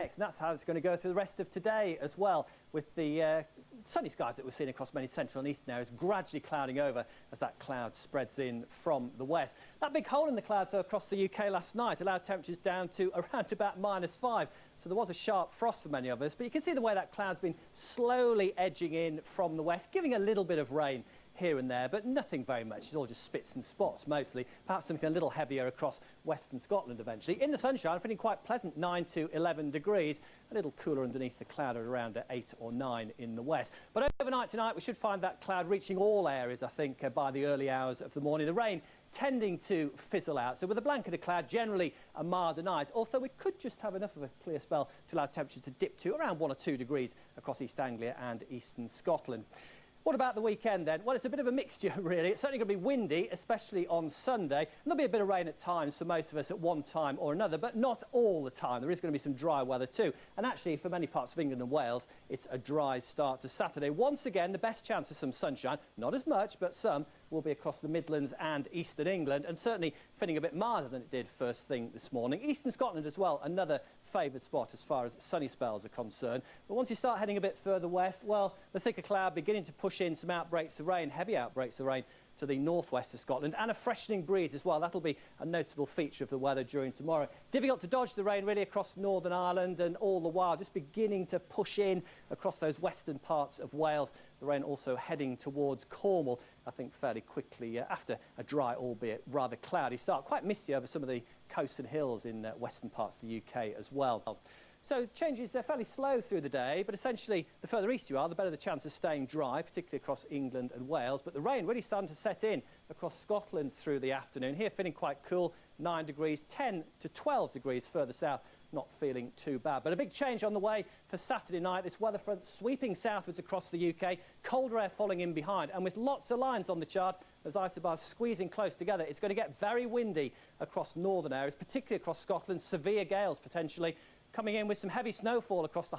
Next, and that's how it's going to go through the rest of today as well, with the sunny skies that we're seeing across many central and eastern areas gradually clouding over as that cloud spreads in from the west. That big hole in the cloud, though, across the UK last night allowed temperatures down to around about -5. So there was a sharp frost for many of us, but you can see the way that cloud's been slowly edging in from the west, giving a little bit of rain here and there, but nothing very much. It's all just spits and spots mostly. Perhaps something a little heavier across western Scotland eventually. In the sunshine, feeling quite pleasant, 9 to 11 degrees. A little cooler underneath the cloud at around 8 or 9 in the west. But overnight tonight, we should find that cloud reaching all areas, I think, by the early hours of the morning. The rain tending to fizzle out. So with a blanket of cloud, generally a milder night. Also, we could just have enough of a clear spell to allow temperatures to dip to around 1 or 2 degrees across East Anglia and eastern Scotland. What about the weekend then? Well, it's a bit of a mixture, really. It's certainly going to be windy, especially on Sunday. And there'll be a bit of rain at times for most of us at one time or another, but not all the time. There is going to be some dry weather too. And actually, for many parts of England and Wales, it's a dry start to Saturday. Once again, the best chance of some sunshine, not as much, but some, will be across the Midlands and eastern England, and certainly feeling a bit milder than it did first thing this morning. Eastern Scotland as well, another favoured spot as far as sunny spells are concerned. But once you start heading a bit further west, well, the thicker cloud beginning to push in some outbreaks of rain, heavy outbreaks of rain to the northwest of Scotland, and a freshening breeze as well. That'll be a notable feature of the weather during tomorrow. Difficult to dodge the rain really across Northern Ireland, and all the while just beginning to push in across those western parts of Wales. The rain also heading towards Cornwall, I think fairly quickly after a dry, albeit rather cloudy start. Quite misty over some of the coasts and hills in western parts of the UK as well. So changes are fairly slow through the day, but essentially the further east you are, the better the chance of staying dry, particularly across England and Wales. But the rain really starting to set in across Scotland through the afternoon. Here feeling quite cool, 9 degrees, 10 to 12 degrees further south. Not feeling too bad. But a big change on the way for Saturday night. This weather front sweeping southwards across the UK, colder air following in behind, and with lots of lines on the chart as isobars squeezing close together, it's going to get very windy across northern areas, particularly across Scotland. Severe gales potentially coming in with some heavy snowfall across the